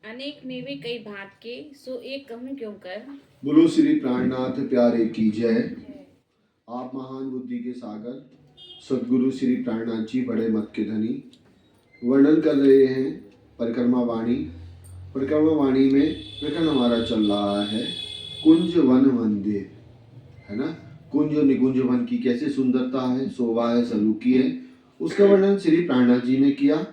अनेक मेवे कई भांत के, सो एक कहूँ क्यों कर। बोलो श्री प्राणनाथ प्यारे की जय। आप महान बुद्धि के सागर सदगुरु श्री प्राणनाथ जी बड़े मत के धनी वर्णन कर रहे हैं परिक्रमा वाणी। परिक्रमा वाणी में प्रकरण हमारा चल रहा है कुंज वन मंदिर, है ना। कुंज और निकुंज वन की कैसे सुंदरता है, शोभा है, सलूकी है, उसका वर्णन श्री प्राणनाथ जी ने किया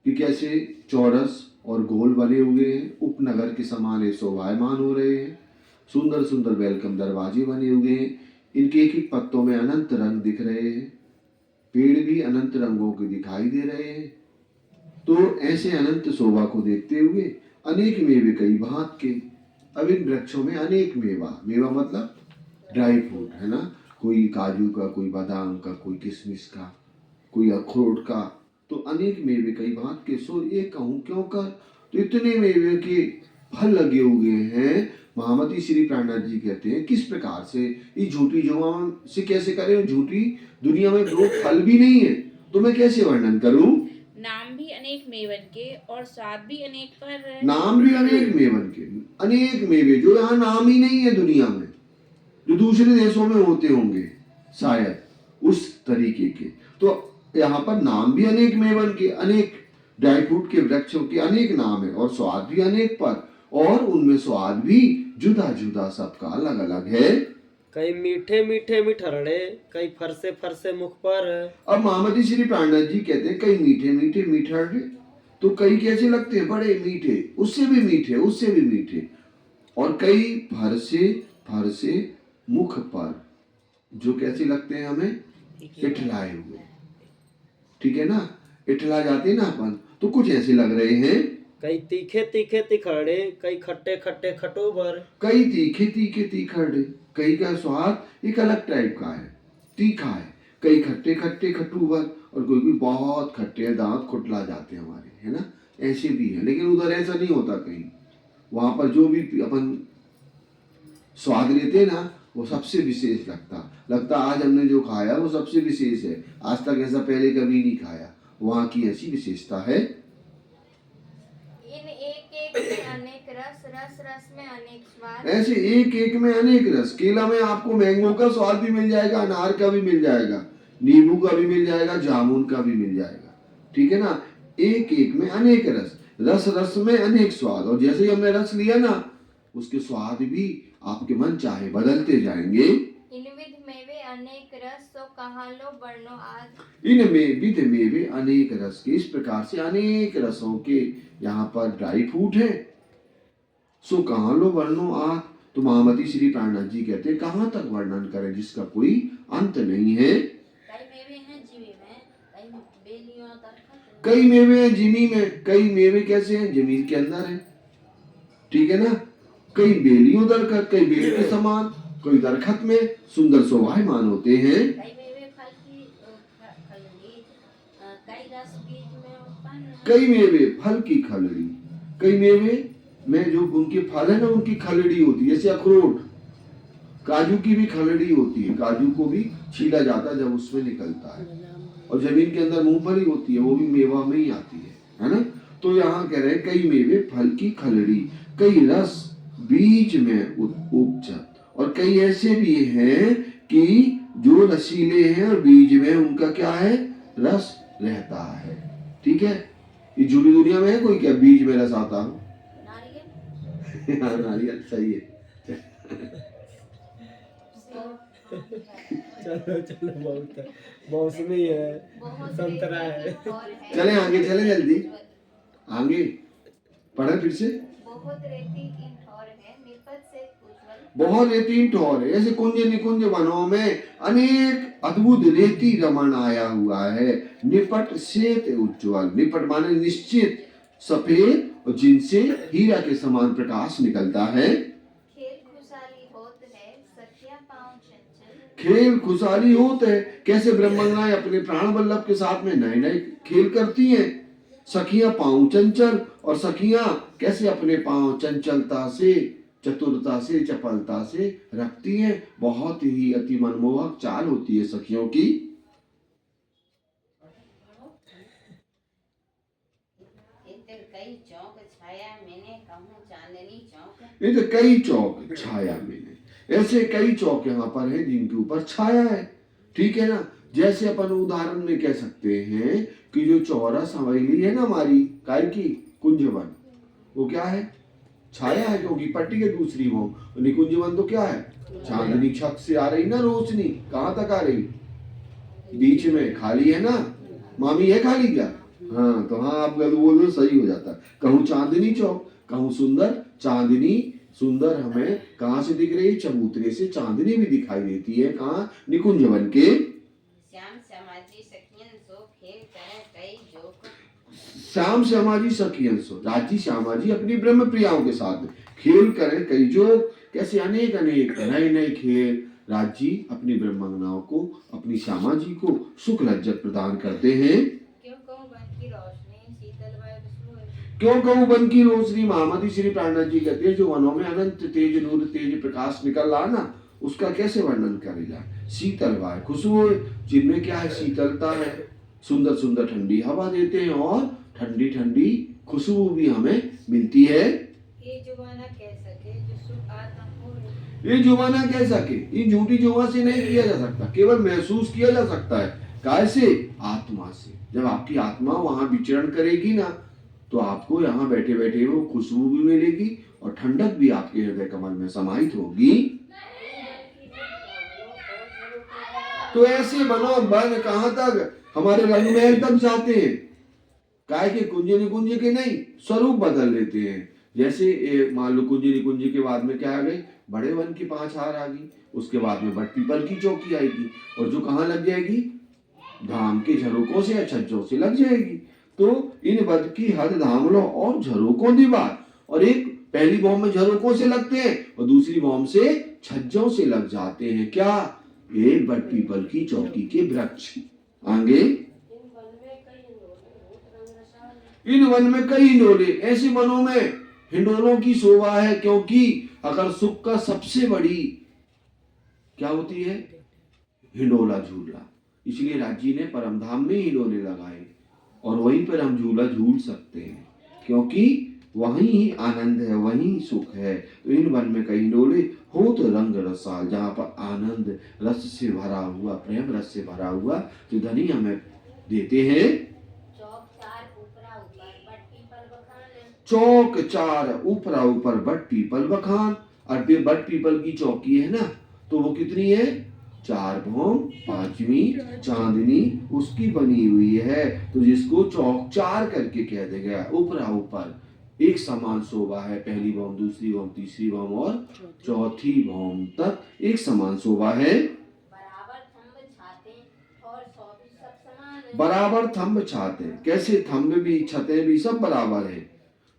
कि कैसे चौरस और गोल बने हुए हैं, उपनगर के समान ये शोभायमान हो रहे हैं। सुंदर सुंदर वेलकम दरवाजे बने हुए हैं, इनके एक एक पत्तों में अनंत रंग दिख रहे हैं, पेड़ भी अनंत रंगों के दिखाई दे रहे हैं। तो ऐसे अनंत शोभा को देखते हुए अनेक मेवे कई भांत के। अब इन वृक्षों में अनेक मेवा, मेवा मतलब ड्राई फ्रूट, है ना। कोई काजू का, कोई बादाम का, कोई किशमिश का, कोई अखरोट का। तो अनेक मेवे कई भांत के, सो एक कहूँ क्यों कर। तो इतने मेवे के फल लगे हुए हैं। महामती श्री प्राणनाथ जी कहते हैं किस प्रकार से इस झूठी जुबान से कैसे करें। झूठी दुनिया में दो फल भी नहीं है तो मैं कैसे वर्णन करूं। नाम भी अनेक मेवन के और स्वाद भी अनेक पर। नाम भी अनेक मेवन के, अनेक मेवे जो यहाँ नाम ही नहीं है दुनिया में, जो दूसरे देशों में होते होंगे शायद उस तरीके के। तो यहाँ पर नाम भी अनेक मेवन के, अनेक ड्राई फ्रूट के वृक्षों के अनेक नाम है और स्वाद भी अनेक पर, और उनमें स्वाद भी जुदा जुदा सबका अलग अलग है। कई मीठे मीठे मिठरड़े, कई फरसे फरसे मुख पर। अब महामती श्री प्राणनाथ जी कहते हैं कई मीठे मीठे मिठरड़े, तो कई कैसे लगते हैं, बड़े मीठे, उससे भी मीठे, उससे भी मीठे, और कई फरसे फरसे मुख पर, जो कैसे लगते हैं हमें, इठलाए हुए। ठीक है ना, इठला जाते हैं ना अपन, तो कुछ ऐसे लग रहे हैं। कई तीखे तीखे तिखड़े, कई खट्टे खट्टे खटोबर। कई तीखे तीखे तीखड़े, कई का स्वाद एक अलग टाइप का है, तीखा है। कई खट्टे खट्टे खटूबर, और कोई कोई बहुत खट्टे हैं, दांत खुटला जाते हैं हमारे, है ना। ऐसे भी है, लेकिन उधर ऐसा नहीं होता कहीं। वहां पर जो भी अपन स्वाद लेते हैं ना, वो सबसे विशेष लगता आज हमने जो खाया वो सबसे विशेष है। आज तक ऐसा पहले कभी नहीं खाया, वहाँ की ऐसी विशेषता है। इन एक एक में अनेक रस, रस रस में अनेक स्वाद। ऐसे एक एक में अनेक रस। केला में आपको मैंगो का स्वाद भी मिल जाएगा, अनार का भी मिल जाएगा, नींबू का भी मिल जाएगा, जामुन का भी मिल जाएगा। ठीक है ना, एक एक में अनेक रस, रस रस में अनेक स्वाद। और जैसे ही हमने रस लिया ना, उसके स्वाद भी आपके मन चाहे बदलते जाएंगे। इनविध मेवे अनेक रस, सो कहाँ लो वर्णो आद। इनमें विध मेवे अनेक रस के, इस प्रकार से अनेक रसों के यहाँ पर ड्राई फ्रूट है। सो कहाँ लो वर्णो आद। तो महामती श्री प्राणनाथ जी कहते हैं कहाँ तक वर्णन करें जिसका कोई अंत नहीं है। कई मेवे हैं जीवी में, कई बेलियों दरखत। कई मेवे हैं जिमी में, कई मेवे कैसे हैं, जमीन के अंदर है। ठीक है ना, कई बेलियों दरखत, कई बेल के समान, कोई दरखत में सुंदर शोभायमान होते हैं। कई मेवे फल की खलड़ी, कई रस बीज में उत्पन्न। कई मेवे फल की खलड़ी, कई मेवे में जो उनके फल है ना, उनकी खलड़ी होती है। जैसे अखरोट, काजू की भी खलड़ी होती है, काजू को भी छीला जाता है जब उसमें निकलता है। और जमीन के अंदर मूंगफली होती है, वो भी मेवा में ही आती है ना। तो यहाँ कह रहे हैं कई मेवे फल की खलड़ी, कई रस बीज में उपजत, और कई ऐसे भी हैं कि जो रसीले हैं और बीज में उनका क्या है, रस रहता है। ठीक है, ये झूठी दुनिया में है कोई क्या बीज में रस आता हो। नारियल। हाँ, नारियल सही है। चलो चलो, बहुत है, मौसमी है, संतरा है। चले आगे, चले जल्दी आगे पढ़े फिर से। बहुत रेती इन ठौर है, निपट से उज्ज्वल। बहुत रेती ठौर है, ऐसे कुंज निकुंज वनों में अनेक अद्भुत रेती रमण आया हुआ है। निपट श्वेत उज्ज्वल, निपट माने निश्चित सफेद, और जिनसे हीरा के समान प्रकाश निकलता है। खेल खुशहाली होत है, सखिया पाँव चंचल। खेल खुशहाली होते है, कैसे ब्रह्मंगाएं अपने प्राण वल्लभ के साथ में नए नए खेल करती हैं। सखियां पांव चंचल, और सखियां कैसे अपने पांव चंचलता से, चतुरता से, चपलता से रखती हैं। बहुत ही अति मनमोहक चाल होती है सखियों की। कई चौक छाया मैंने कहूँ चांदनी चौक। ये तो कई चौक छाया मैंने, ऐसे कई चौक यहाँ पर है जिनके ऊपर छाया है। ठीक है ना। जैसे अपन उदाहरण में कह सकते हैं कि जो चौरस हवेली है ना हमारी काय की कुंजवन, वो क्या है? छाया है, क्योंकि पट्टी के दूसरी वो निकुंजवन तो क्या है? चांदनी छत से आ रही ना रोशनी, कहाँ तक आ रही? बीच में खाली है ना, मामी है खाली क्या? हाँ, तो हाँ आप गलत बोल रहे हो, सही हो जाता। कहूँ चांदनी चौक, कहूँ सुंदर चांदनी, सुंदर हमें कहाँ से दिख रही है? चबूतरे से चांदनी भी दिखाई देती है। कहाँ? निकुंजवन के। श्याम समाजी सखियन सो खेल करे कई जोक। श्याम श्यामाजी सखियन सो, राजी श्यामाजी अपनी ब्रह्म प्रियाओं के साथ खेल करें कई जो, कैसे अनेक अनेक नए नए खेल राजी अपनी ब्रह्मंगनाओं को, अपनी श्यामा जी को सुख लज्जत प्रदान करते हैं। क्यों कहूँ बन की रोशनी शीतल वायु खुशबू है। क्यों कहूँ वन की रोशनी, महामती श्री प्राणनाथ जी कहते हैं जो वनों में अनंत तेज नूर तेज प्रकाश निकल रहा ना, उसका कैसे वर्णन करेगा? शीतल वायु खुशबू, जिनमें क्या है? शीतलता है, सुंदर सुंदर ठंडी हवा देते हैं और ठंडी ठंडी खुशबू भी हमें मिलती है। ये जुबाना कह सके जो सुख आत्मा हो। ये जुबाना कह सके, इन झूठी जुबान से नहीं किया जा सकता, केवल महसूस किया जा सकता है। कैसे? आत्मा से। जब आपकी आत्मा वहां विचरण करेगी ना, तो आपको यहाँ बैठे बैठे वो खुशबू भी मिलेगी और ठंडक भी आपके हृदय कमल में समाहित होगी। तो ऐसे बनो बन कहाँ तक? हमारे रंग महल तक जाते हैं। काय के कुंज निकुंज के नहीं, स्वरूप बदल लेते हैं। जैसे मान लो कुंज निकुंज के बाद में क्या आ गई? बड़े वन की 5 हार आ गई, उसके बाद में बट पीपल की चौकी आएगी, और जो कहाँ लग जाएगी? धाम के झरोकों से या छज्जों से लग जाएगी। तो इन बद की हद धामलों और झरोकों दीवार, और एक पहली बॉम्ब में झरोकों से लगते हैं और दूसरी बॉम्ब से छज्जों से लग जाते हैं। क्या? एक बट पीपल की चौकी के वृक्ष। आगे इन वन में कई हिंडोले, ऐसे वनों में हिंडोलों की शोभा है, क्योंकि अगर सुख का सबसे बड़ी क्या होती है? हिंडोला झूला। इसलिए राज्य ने परमधाम में हिंडोले लगाए और वहीं पर हम झूला झूल सकते हैं, क्योंकि वहीं आनंद है, वहीं सुख है। तो इन वन में कई हिंडोले हो तो रंग रसाल, जहाँ पर आनंद रस से भरा हुआ, प्रेम रस से भरा हुआ जो धनी हमें देते हैं। चौक चार ऊपरा ऊपर बट पीपल बखान। और बट पीपल की चौकी है ना, तो वो कितनी है? 4 भौम, 5वीं चांदनी उसकी बनी हुई है। तो जिसको चौक चार करके कह दे गया, ऊपरा ऊपर एक समान शोभा है, पहली भौम, दूसरी भौम, तीसरी भौम और चौथी भौम तक एक समान शोभा है। बराबर थंब छाते, कैसे? थंब भी छतें भी सब बराबर है,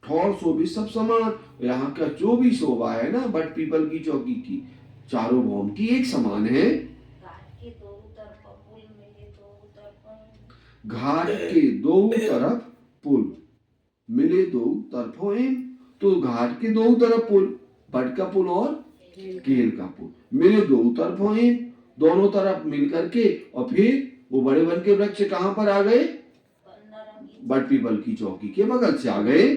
ठौर सो भी सब समान। यहाँ का जो भी शोभा है ना बट पीपल की चौकी की, चारों भौम की एक समान है। घाट के दो तरफ पुल मिले, दो तरफों इन। तो घाट के दो तरफ पुल, बट का पुल और केल का पुल, मिले दो तरफों इन, दोनों तरफ मिल करके, और फिर वो बड़े वन के वृक्ष कहाँ पर आ गए? बट पीपल की चौकी के बगल से आ गए।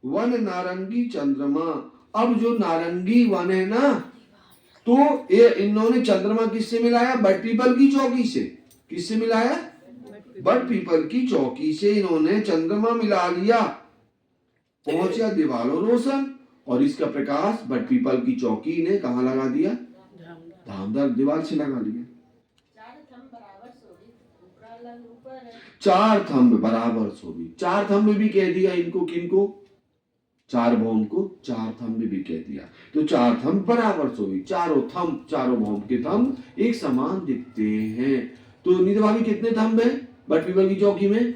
वन नारंगी चंद्रमा। अब जो नारंगी वन है ना, तो ये इन्होंने चंद्रमा किससे मिलाया? बट पीपल की चौकी से। किससे मिलाया? बट पीपल की चौकी से इन्होंने चंद्रमा मिला लिया। पहुंचा दीवालों रोशन, और इसका प्रकाश बट पीपल की चौकी ने कहाँ लगा दिया? धामदार दीवार से लगा लिया। 4 थंब बराबर शोभी। 4 थंब भी कह दिया इनको, किनको? 4 भौम को 4 थंब भी कह दिया। तो 4 थंब बराबर शोभी, चारों थंब, चारों भौम के थंब एक समान दिखते हैं। तो नींद भाभी कितने थंब है बट पीपल की चौकी में?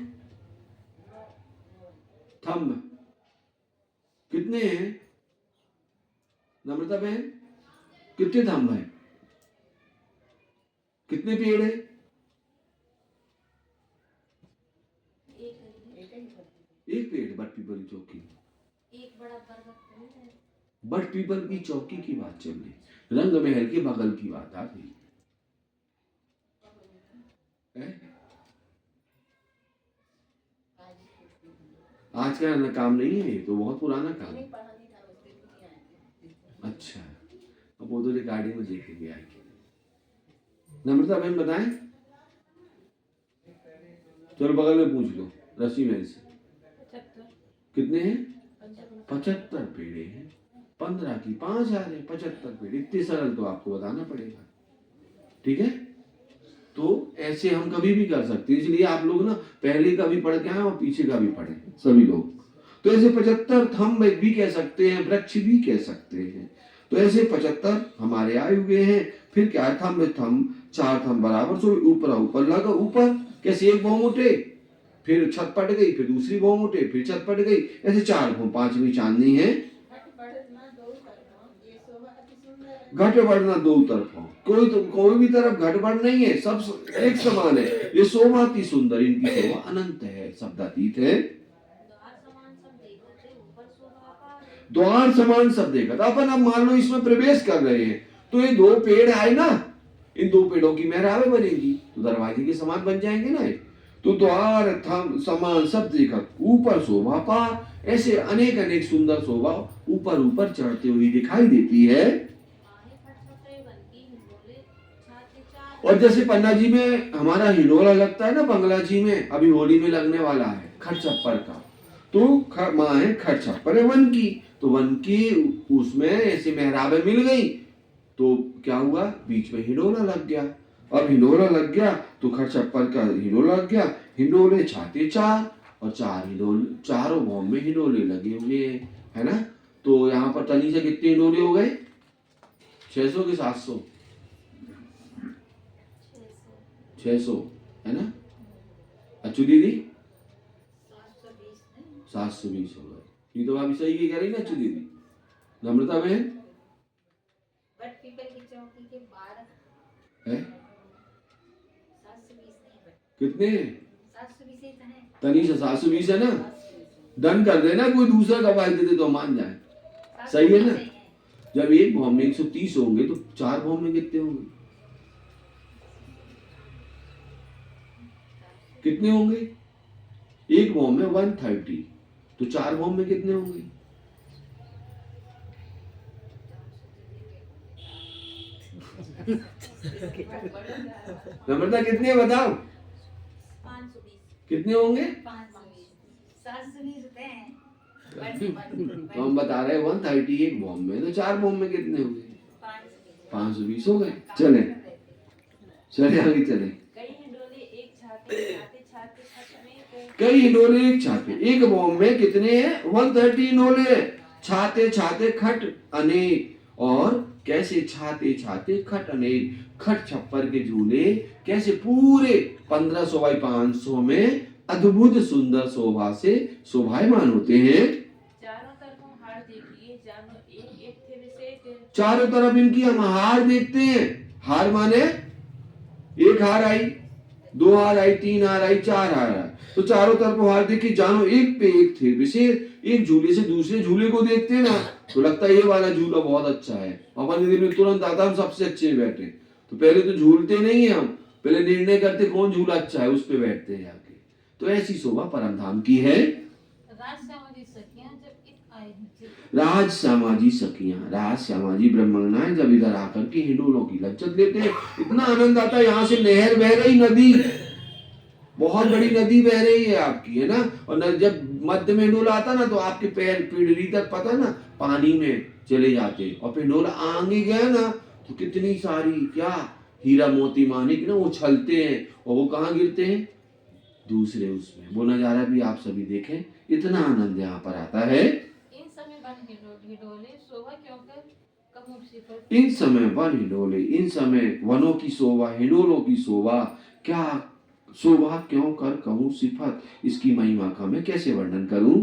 थंब कितने हैं नम्रता बहन? कितने थंब है? कितने पेड़ है? एक पेड़ बट पीपल की चौकी, एक बड़ा पर्वत है। बट पीपल की चौकी की बात चल रही, रंग महल के बगल की बात आ रही। आज का ना काम नहीं है, ये तो बहुत पुराना काम है। पढ़ा नहीं था उसके लिए आए थे। अच्छा, अब वो तो रिकॉर्डिंग में देखेंगे आगे। नम्रता बहन बताएं, चलो बगल में पूछ लो रस्सी में से 75 कितने हैं? 75 पेड़े हैं। 15 की 5000 है, 75 पेड़। इतने सरल तो आपको बताना पड़ेगा, ठीक है। तो ऐसे हम कभी भी कर सकते हैं, इसलिए आप लोग ना पहले का भी पढ़ के आए और पीछे का भी पढ़े सभी लोग। तो ऐसे 75 थंब भी कह सकते हैं, वृक्ष भी कह सकते हैं। तो ऐसे 75 हमारे आए हुए हैं। फिर क्या है, थंब थंब 4 थंब बराबर सो ऊपर ऊपर लगा, ऊपर कैसे एक भौं उठे, फिर छत पट गई, फिर दूसरी भौं उठे, फिर छत पट गई, ऐसे 4 भौं। 5वीं चांदनी है। घट बढ़ना दो तरफों, कोई भी तरफ घट बढ़ नहीं है, सब एक समान है। ये शोभा अति सुंदर, इनकी शोभा अनंत है, शब्दातीत है। द्वार समान सब देखा था। अपन अब मान लो इसमें प्रवेश कर रहे हैं, तो ये 2 पेड़ आए ना, इन 2 पेड़ों की मेहराबें बनेगी तो दरवाजे के समान बन जाएंगे ना। तो द्वार थम समान सब देखा, ऊपर शोभा पार। ऐसे अनेक अनेक सुंदर शोभा ऊपर ऊपर चढ़ते हुए दिखाई देती है। और जैसे पन्ना जी में हमारा हिंडोला लगता है ना, बंगला जी में अभी होली में लगने वाला है खट छप्पर का, तो माँ है खट छप्पर है वन की, तो वन की उसमें ऐसे मेहराबें मिल गई, तो क्या हुआ, बीच में हिंडोला लग गया। अब हिंडोला लग गया तो खट छप्पर का हिंडोला लग गया। हिंडोले छाते 4 और 4 हिंडोले, चारों भौं में हिंडोले लगे हुए हैं, है ना। तो यहाँ पर तनी से कितने हिंडोले हो गए, 600 के 700? 600 है ना। अच्छू दीदी 720 हो गए। ये तो आप सही की कह रही ना अच्छू दीदी। नम्रता बहन है कितने तनी से 720 है ना। डन कर देना, कोई दूसरा गवाही दे दे तो मान जाए, सही है ना। जब एक भौम में 130 होंगे तो 4 भौम में कितने होंगे, कितने होंगे? एक भौम में 130, तो 4 भौम में कितने होंगे? नम्रता कितने बताओ, 520 कितने होंगे? 720 तो हम बता रहे हैं 130 एक भौम में, तो 4 भौम में कितने होंगे? 520 हो गए। चले चले आगे चले। कई हिंडोले एक छाते छाते छत में कई हिंडोले एक छाते, एक भौम में कितने हैं? 130 हिंडोले। छाते छाते खट अनेक, और कैसे छाते छाते खट अनेक, खट छप्पर के झूले कैसे पूरे 1500 बाई 500 में अद्भुत सुंदर शोभा से शोभायमान होते हैं। चारों तरफों हार देखिए, जानो एक एक थे विशेष। चारों तरफ इनकी हम हार देखते हैं। हार माने 1 हार आई, 2 हार आई, 3 हार आई, 4 हार आई, तो चारों तरफ हार देखी, जानो एक पे एक थे विशेष। एक झूले से दूसरे झूले को देखते हैं ना, तो लगता है ये वाला झूला बहुत अच्छा है, अपन दिल में तुरंत आता हम सबसे अच्छे बैठे। तो पहले तो झूलते नहीं है हम, पहले निर्णय करते कौन झूला अच्छा है, उस पे बैठते हैं आके। तो ऐसी शोभा परम धाम की है। राज सामाजी सखियां, राज सामाजी ब्रह्मणाएं जब इधर आकर के हिंडोलों की लज्जत लेते हैं, इतना आनंद आता है। यहाँ से नहर बह रही, नदी, बहुत बड़ी नदी बह रही है आपकी, है ना। और जब मध्य में हिंडोला आता ना, तो आपके पैर पीढ़ी तक पता ना पानी में चले जाते, और फिर हिंडोला आगे गया ना, तो कितनी सारी क्या हीरा मोती मानिक ना उछलते हैं, और वो कहाँ गिरते हैं? दूसरे उसमें। वो नजारा भी आप सभी देखें, इतना आनंद यहाँ पर आता है। इन समय वन हिंडोले शोभा क्यों कर कहूं सिफत। इन समय वन हिंडोले, इन समय वनों की शोभा, हिंडोलों की शोभा, क्या शोभा क्यों कर कहूं सिफत, इसकी महिमा का मैं कैसे वर्णन करूं।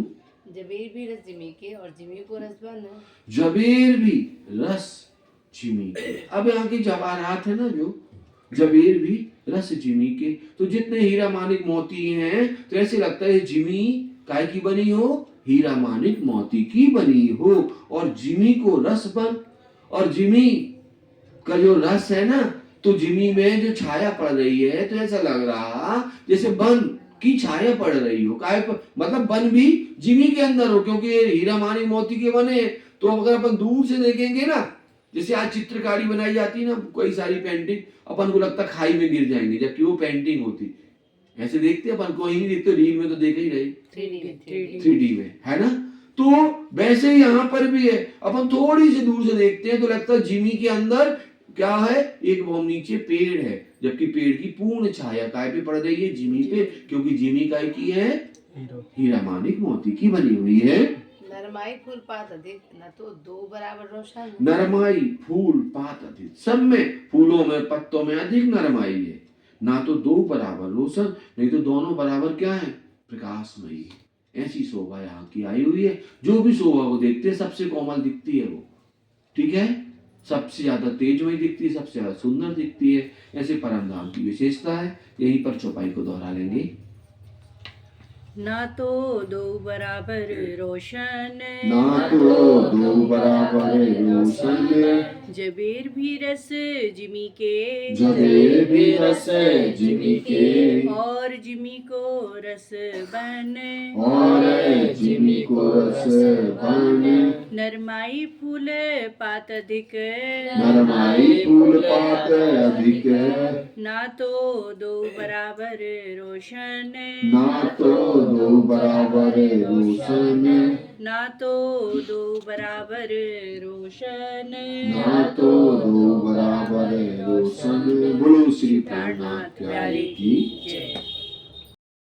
जबीर भी रस जिमी के और जिमी को रस बन। जबीर भी रस जिमी के, अब यहाँ की जवाहरात है ना, जो जबीर भी रस जिमी के, तो जितने हीरा मानिक मोती हैं, तो ऐसे लगता है जिमी काय की बनी हो, हीरा मानिक मोती की बनी हो, और जिमी को रस बन। और जिमी का जो रस है ना, तो जिमी में जो छाया पड़ रही है, तो ऐसा लग रहा जैसे बन की छाया पड़ रही हो, काय पर मतलब वन भी जिमी के अंदर हो, क्योंकि ये हीरा मानी मोती के बने हैं। तो अगर अपन दूर से देखेंगे ना, जैसे आज चित्रकारी बनाई जाती है ना, कई सारी पेंटिंग, अपन को लगता खाई में गिर जाएंगे, जबकि वो पेंटिंग होती। ऐसे देखते अपन को ही नहीं देखते, रील में तो देख ही रहे, 3D में, है ना। तो वैसे ही यहाँ पर भी है, अपन थोड़ी सी दूर से देखते हैं तो लगता है जिमी के अंदर क्या है, एक बहुत नीचे पेड़ है, जबकि पेड़ की पूर्ण छाया काय पे पड़ रही है, जिमी पे, क्योंकि जिमी काय की है, हीरा मानिक मोती की बनी हुई है। नरमाई फूल पात अधिक, न तो दो बराबर रोशन। नरमाई फूल पात अधिक, सब में फूलों में पत्तों में अधिक नरमाई है, ना तो दो बराबर रोशन, नहीं तो दोनों बराबर क्या है, प्रकाशमयी। ऐसी शोभा यहाँ की आई हुई है। जो भी शोभा को देखते हैं सबसे कोमल दिखती है वो, ठीक है, सबसे ज्यादा तेजमयी दिखती है, सबसे ज्यादा सुंदर दिखती है। ऐसे परम धाम की विशेषता है। यहीं पर चौपाई को दोहरा लेंगे। ना तो दो बराबर रोशन, ना तो दो बराबर रोशन, जबीर भी रस जिमी के, जबीर भी रस जिमी के, और जिमी को रस बन, और जिमी को रस बन। नरमाई फूल पात अधिक, नरमाई फूल पात अधिक, ना तो दो बराबर रोशन, ना तो दो बराबर रोशन, ना तो दो बराबर रोशन, ना तो दो बराबर रोशन। बोलो श्री प्राणनाथ प्यारे की जय।